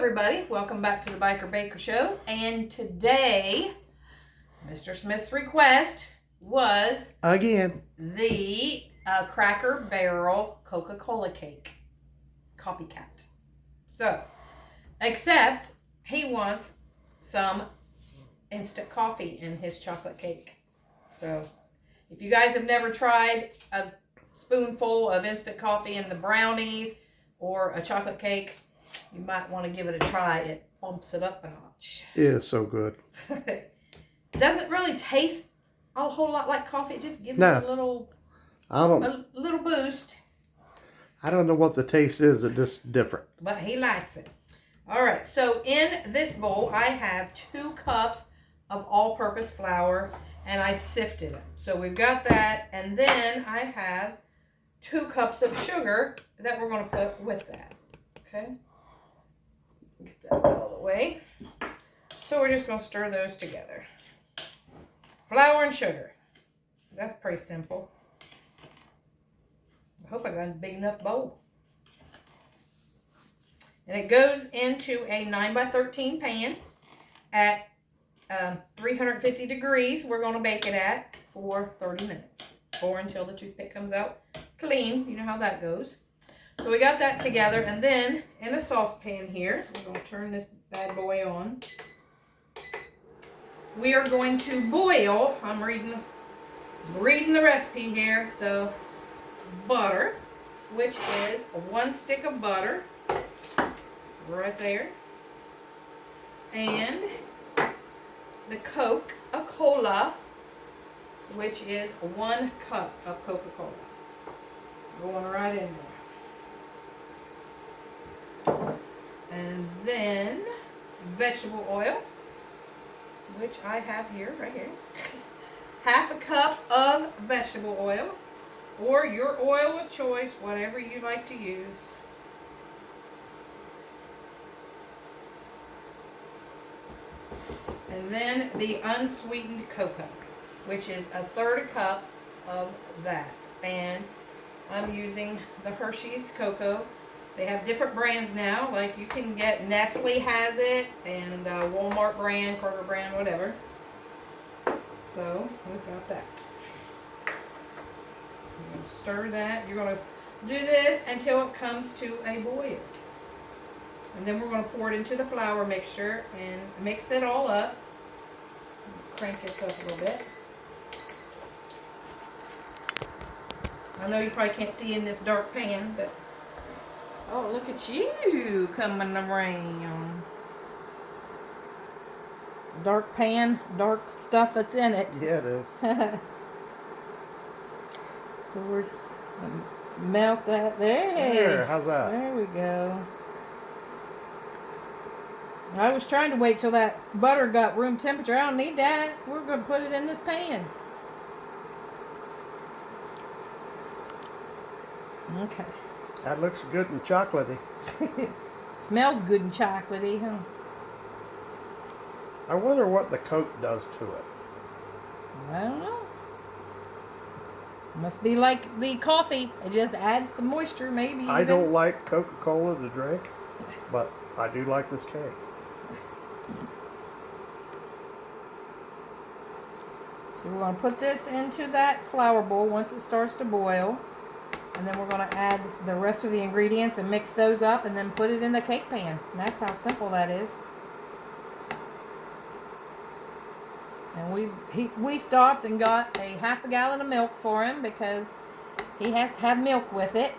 everybody, welcome back to the Biker Baker Show. And today, Mr. Smith's request was again the Cracker Barrel Coca-Cola cake, Copycat. So, except he wants some instant coffee in his chocolate cake. So, if you guys have never tried a spoonful of instant coffee in the brownies or a chocolate cake, you might want to give it a try. It bumps it up a notch. It is so good. Doesn't really taste a whole lot like coffee. It just gives it a little boost. I don't know what the taste is. It's just different. But he likes it. All right. So in this bowl, I have 2 cups of all-purpose flour, and I sifted them. So we've got that, and then I have 2 cups of sugar that we're going to put with that. Okay. Get that out of the way. So we're just going to stir those together. Flour and sugar. That's pretty simple. I hope I got a big enough bowl. And it goes into a 9x13 pan at 350 degrees. We're going to bake it at for 30 minutes. Or until the toothpick comes out clean. You know how that goes. So we got that together, and then in a saucepan here, we're going to turn this bad boy on. We are going to boil, I'm reading the recipe here, so butter, which is 1 stick of butter, right there, and the Coca-Cola, which is 1 cup of Coca-Cola, going right in there. And then vegetable oil, which I have here, right here. Half a cup of vegetable oil, or your oil of choice, whatever you like to use. And then the unsweetened cocoa, which is 1/3 cup of that. And I'm using the Hershey's cocoa. They have different brands now, like you can get Nestle has it, and Walmart brand, Kroger brand, whatever. So, we've got that. You're going to stir that. You're going to do this until it comes to a boil. And then we're going to pour it into the flour mixture and mix it all up. Crank this up a little bit. I know you probably can't see in this dark pan, but oh, look at you coming around. Dark pan, dark stuff that's in it. Yeah, it is. So we're melt that there. There, how's that? There we go. I was trying to wait till that butter got room temperature. I don't need that. We're going to put it in this pan. Okay. That looks good and chocolatey. Smells good and chocolatey, huh? I wonder what the Coke does to it. I don't know. Must be like the coffee. It just adds some moisture, maybe. I don't like Coca-Cola to drink, but I do like this cake. So we're going to put this into that flour bowl once it starts to boil. And then we're going to add the rest of the ingredients and mix those up and then put it in the cake pan. And that's how simple that is. And we stopped and got a half a gallon of milk for him because he has to have milk with it,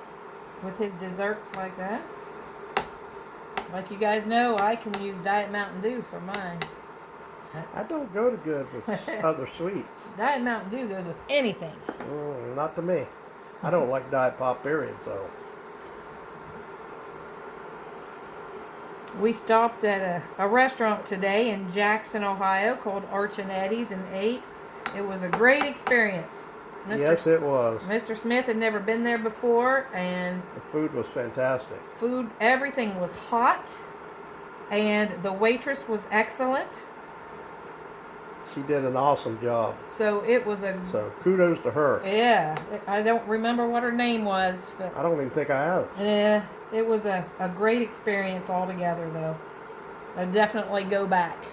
with his desserts like that. Like you guys know, I can use Diet Mountain Dew for mine. I don't go to good with other sweets. Diet Mountain Dew goes with anything. Not to me. I don't like Diet Pop, period, so. We stopped at a restaurant today in Jackson, Ohio called Arch and Eddie's and ate. It was a great experience. Yes, it was. Mr. Smith had never been there before, and the food was fantastic. Everything was hot, and the waitress was excellent. She did an awesome job. So it was So kudos to her. Yeah, I don't remember what her name was, but I don't even think I have. yeah, it was a great experience altogether, though. I'd definitely go back.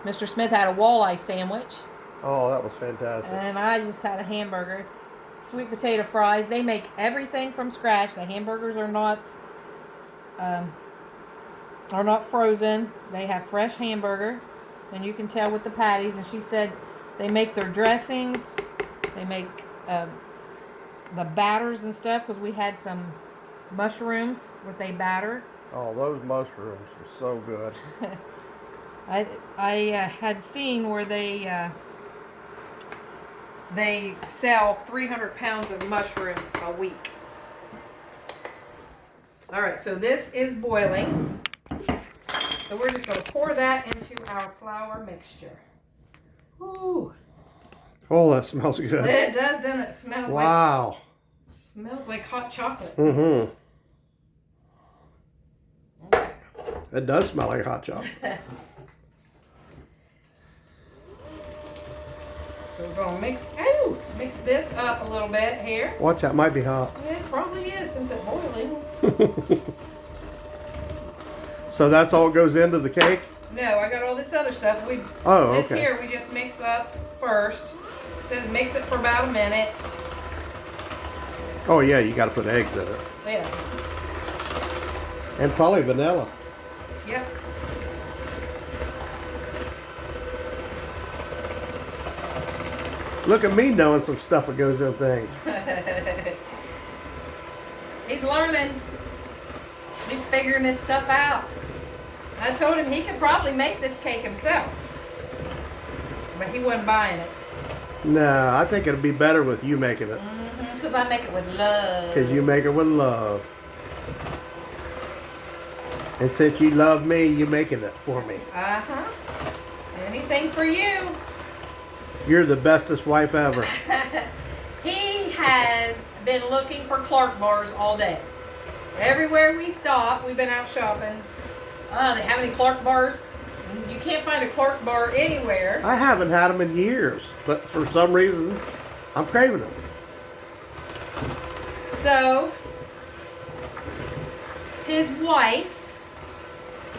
Mr. Smith had a walleye sandwich. Oh, that was fantastic. And I just had a hamburger. Sweet potato fries. They make everything from scratch. The hamburgers are not frozen. They have fresh hamburger. And you can tell with the patties. And she said they make their dressings. They make the batters and stuff, because we had some mushrooms that they battered. Oh, those mushrooms are so good. I had seen where they sell 300 pounds of mushrooms a week. All right, so this is boiling. So we're just going to pour that into our flour mixture. Ooh. Oh, that smells good. It does, doesn't it? It smells wow. Smells like hot chocolate. Mm-hmm. It does smell like hot chocolate. So we're going to mix this up a little bit here. Watch that, might be hot. It probably is, since it's boiling. So that's all goes into the cake? No, I got all this other stuff. This here we just mix up first. It says mix it for about a minute. Oh yeah, you got to put eggs in it. Yeah. And probably vanilla. Yep. Look at me knowing some stuff that goes in things. He's learning. He's figuring this stuff out. I told him he could probably make this cake himself, but he wasn't buying it. No, I think it'd be better with you making it. Because I make it with love. Because you make it with love. And since you love me, you're making it for me. Uh-huh. Anything for you. You're the bestest wife ever. He has been looking for Clark bars all day. Everywhere we stop, we've been out shopping. They have any Clark bars? You can't find a Clark bar anywhere. I haven't had them in years, but for some reason, I'm craving them. So, his wife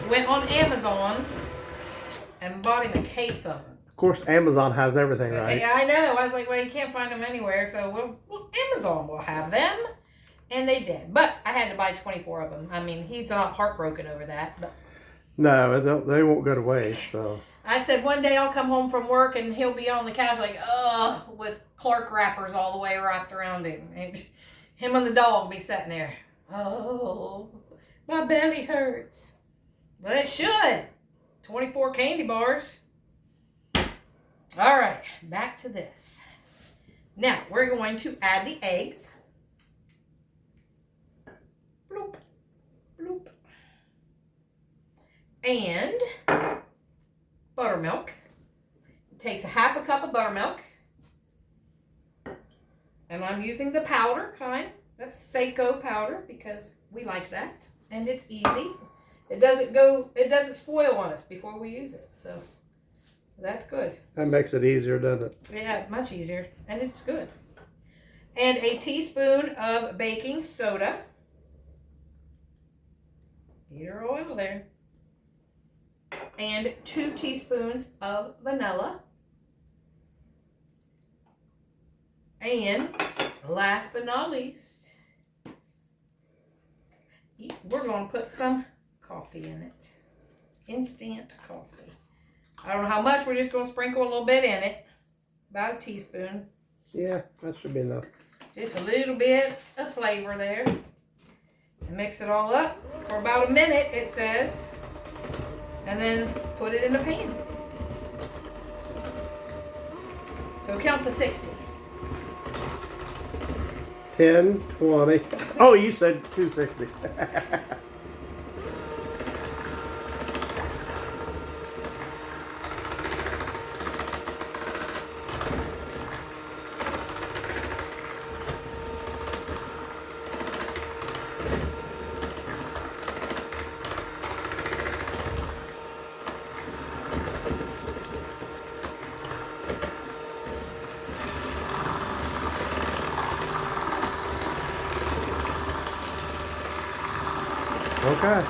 went on Amazon and bought him a case of them. Of course, Amazon has everything, right? Yeah, I know. I was like, well, you can't find them anywhere, so well, Amazon will have them. And they did. But I had to buy 24 of them. I mean, he's not heartbroken over that. But No, they won't go to waste, so. I said one day I'll come home from work and he'll be on the couch like, with Clark wrappers all the way wrapped around him. And him and the dog will be sitting there. Oh, my belly hurts. But it should. 24 candy bars. All right, back to this. Now, we're going to add the eggs. Bloop, bloop. And buttermilk. It takes a half a cup of buttermilk. And I'm using the powder kind. That's C Coca powder because we like that. And it's easy. It doesn't spoil on us before we use it. So that's good. That makes it easier, doesn't it? Yeah, much easier. And it's good. And a teaspoon of baking soda. Heater oil there. And 2 teaspoons of vanilla. And last but not least, we're going to put some coffee in it. Instant coffee. I don't know how much. We're just going to sprinkle a little bit in it. About a teaspoon. Yeah, that should be enough. Just a little bit of flavor there. And mix it all up for about a minute, it says. And then put it in the pan. So count to 60. 10, 20. Oh, you said 260. We Okay.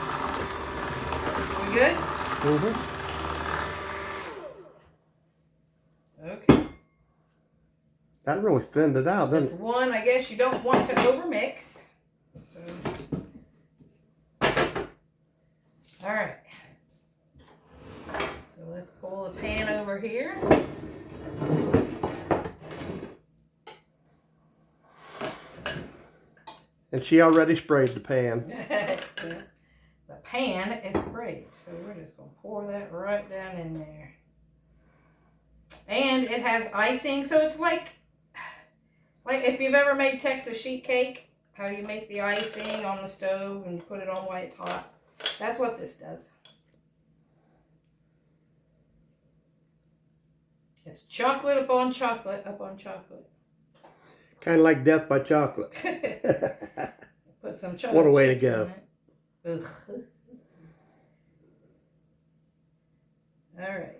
good? Mm-hmm. Okay. That really thinned it out, It's didn't it? one I guess you don't want to overmix. So, all right. So let's pull the pan over here. And she already sprayed the pan. The pan is sprayed. So we're just going to pour that right down in there. And it has icing. So it's like if you've ever made Texas sheet cake, how you make the icing on the stove and you put it on while it's hot. That's what this does. It's chocolate upon chocolate upon chocolate. Kind of like death by chocolate. Put some chocolate. What a way to go. Ugh. All right.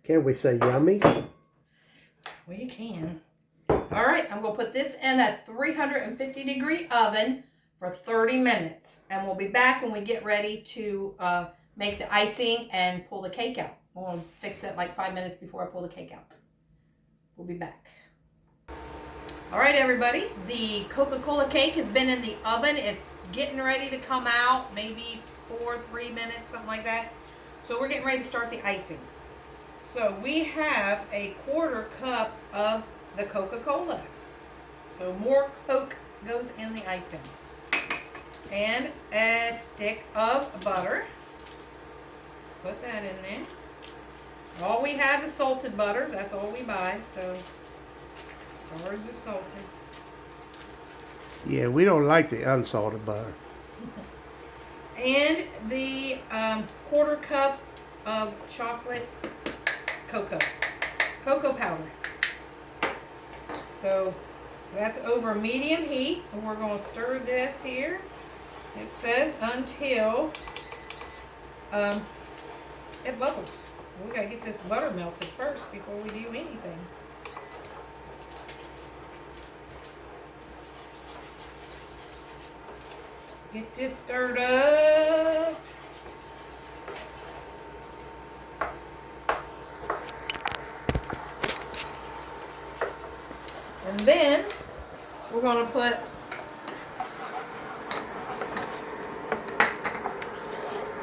Can we say yummy? Well, you can. All right, I'm going to put this in a 350-degree oven for 30 minutes. And we'll be back when we get ready to make the icing and pull the cake out. We'll fix it like 5 minutes before I pull the cake out. We'll be back. All right, everybody. The Coca-Cola cake has been in the oven. It's getting ready to come out, maybe 3 minutes, something like that. So we're getting ready to start the icing. So we have a 1/4 cup of the Coca-Cola. So more Coke goes in the icing. And a stick of butter. Put that in there. All we have is salted butter. That's all we buy. So ours is salted. Yeah, we don't like the unsalted butter. And the 1/4 cup of chocolate cocoa powder. So that's over medium heat, and we're going to stir this here. It says until it bubbles. We got to get this butter melted first before we do anything. Get this stirred up. And then we're going to put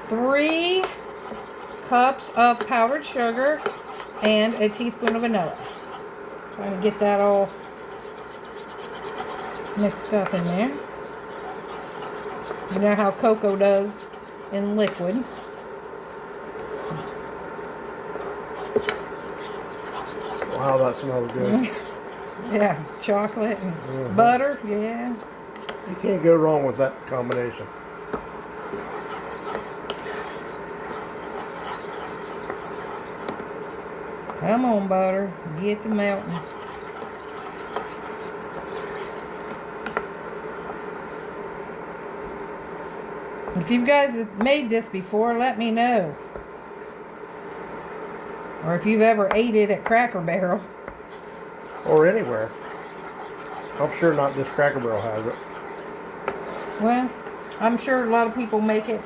3 cups of powdered sugar and a teaspoon of vanilla. Trying to get that all mixed up in there. You know how cocoa does in liquid. Wow, that smells good. Yeah, chocolate and butter, yeah. You can't go wrong with that combination. Come on, butter, get to melting. If you guys have made this before, let me know. Or if you've ever ate it at Cracker Barrel. Or anywhere. I'm sure not just Cracker Barrel has it. Well, I'm sure a lot of people make it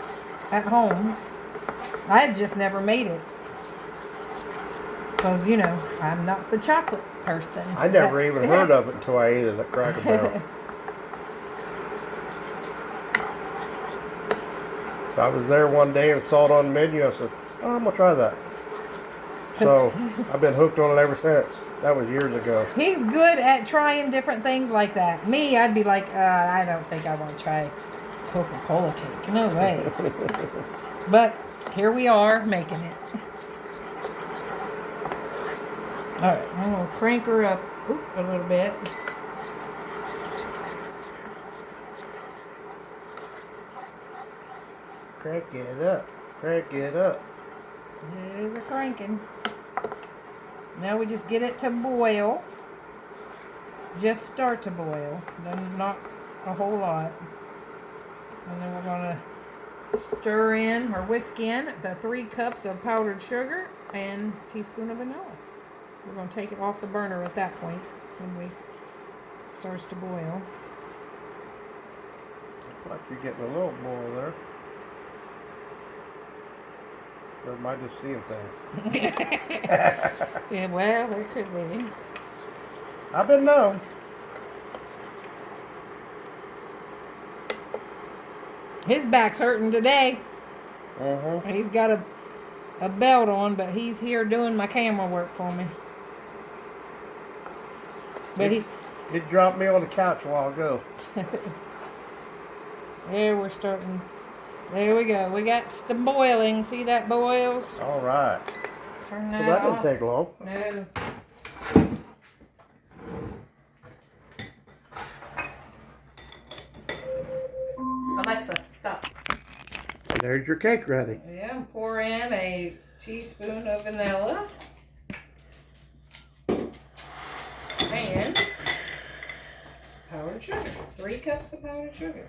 at home. I've just never made it. Because, you know, I'm not the chocolate person. I never even heard of it until I ate it at Cracker Barrel. So I was there one day and saw it on the menu. I said, oh, I'm going to try that. So I've been hooked on it ever since. That was years ago. He's good at trying different things like that. Me, I'd be like, I don't think I want to try Coca-Cola cake. No way. But here we are making it. All right, I'm going to crank her up a little bit. Crank it up. Crank it up. It is a cranking. Now we just get it to boil. Just start to boil. Then not a whole lot. And then we're going to stir in or whisk in the 3 cups of powdered sugar and a teaspoon of vanilla. We're going to take it off the burner at that point when it starts to boil. Like you're getting a little boil there. Or am I just seeing things? Yeah, well, there could be. I've been known. His back's hurting today. Mm-hmm. He's got a belt on, but he's here doing my camera work for me. But It dropped me on the couch a while ago. there we're starting. There we go. We got some boiling. See that boils? All right. Turn So that that didn't off. take long. No. Alexa, stop. There's your cake ready. Yeah, pour in a teaspoon of vanilla. And powdered sugar. 3 cups of powdered sugar.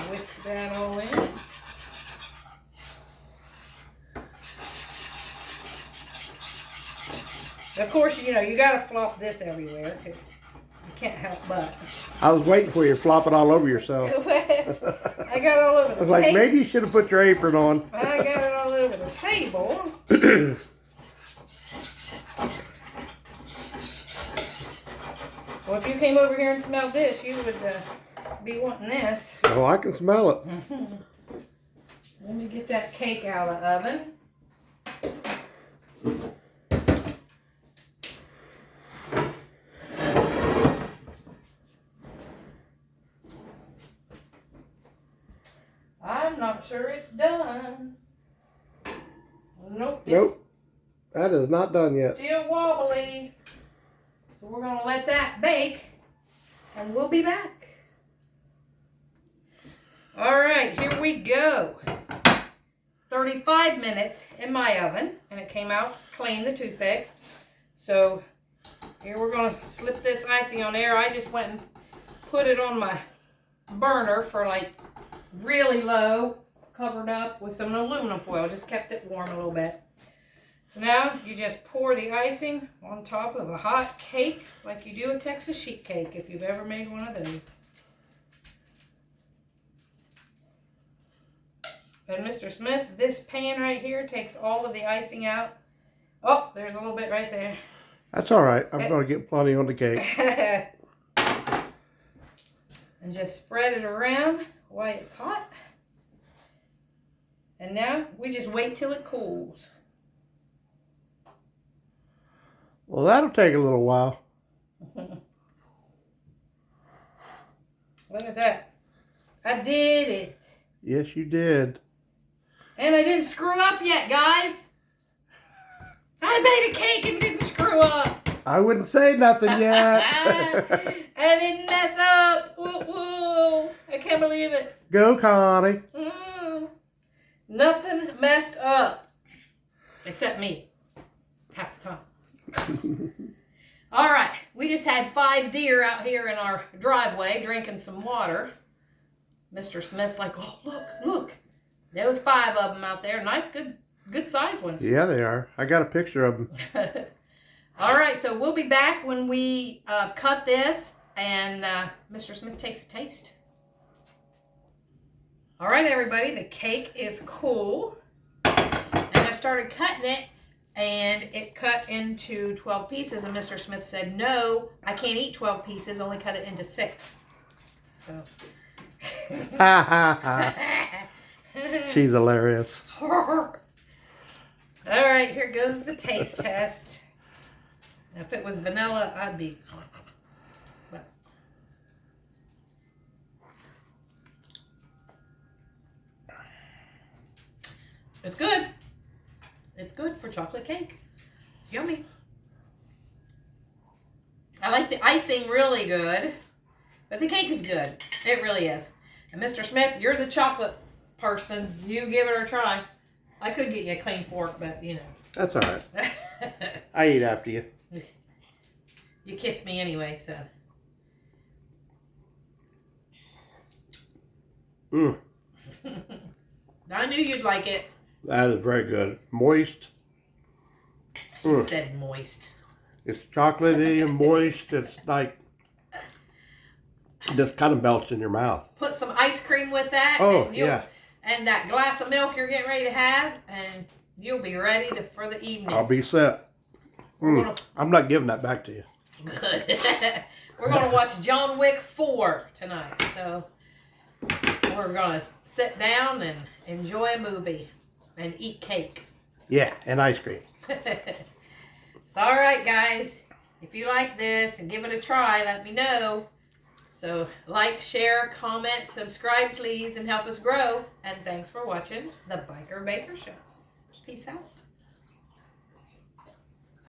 Whisk that all in. Of course, you know, you gotta flop this everywhere because you can't help but. I was waiting for you to flop it all over yourself. I got it all over the I was like, table. maybe you should have put your apron on. I got it all over the table. Well, if you came over here and smelled this, you would be wanting this. Oh, I can smell it. Let me get that cake out of the oven. I'm not sure it's done. Nope. Nope. That is not done yet. Still wobbly. So we're going to let that bake and we'll be back. All right, here we go. 35 minutes in my oven and it came out clean, the toothpick. So here we're going to slip this icing on there. I just went and put it on my burner for like really low, covered up with some aluminum foil. Just kept it warm a little bit. So now you just pour the icing on top of a hot cake like you do a Texas sheet cake if you've ever made one of those. And Mr. Smith, this pan right here takes all of the icing out. Oh, there's a little bit right there. That's all right. I'm going to get plenty on the cake. And just spread it around while it's hot. And now we just wait till it cools. Well, that'll take a little while. Look at that. I did it. Yes, you did. And I didn't screw up yet, guys. I made a cake and didn't screw up. I wouldn't say nothing yet. I didn't mess up. Woo, woo. I can't believe it. Go, Connie. Nothing messed up. Except me. Half the time. All right. We just had 5 deer out here in our driveway drinking some water. Mr. Smith's like, oh, look. There was 5 of them out there. Nice, good sized ones. Yeah, they are. I got a picture of them. All right, so we'll be back when we cut this and Mr. Smith takes a taste. All right, everybody, the cake is cool. And I started cutting it, and it cut into 12 pieces. And Mr. Smith said, no, I can't eat 12 pieces, only cut it into 6. So. She's hilarious. All right, here goes the taste test. If it was vanilla, I'd be... But it's good. It's good for chocolate cake. It's yummy. I like the icing really good, but the cake is good. It really is. And Mr. Smith, you're the chocolate person. You give it a try. I could get you a clean fork, but you know. That's all right. I eat after you. You kissed me anyway, so. I knew you'd like it. That is very good. Moist. He said moist. It's chocolatey and moist. It's like just kind of melts in your mouth. Put some ice cream with that. Oh, and yeah. And that glass of milk you're getting ready to have, and you'll be ready for the evening. I'll be set. I'm not giving that back to you. Good. We're going to watch John Wick 4 tonight. So we're going to sit down and enjoy a movie and eat cake. Yeah, and ice cream. So, all right, guys. If you like this and give it a try, let me know. So, like, share, comment, subscribe, please, and help us grow. And thanks for watching The Biker Baker Show. Peace out.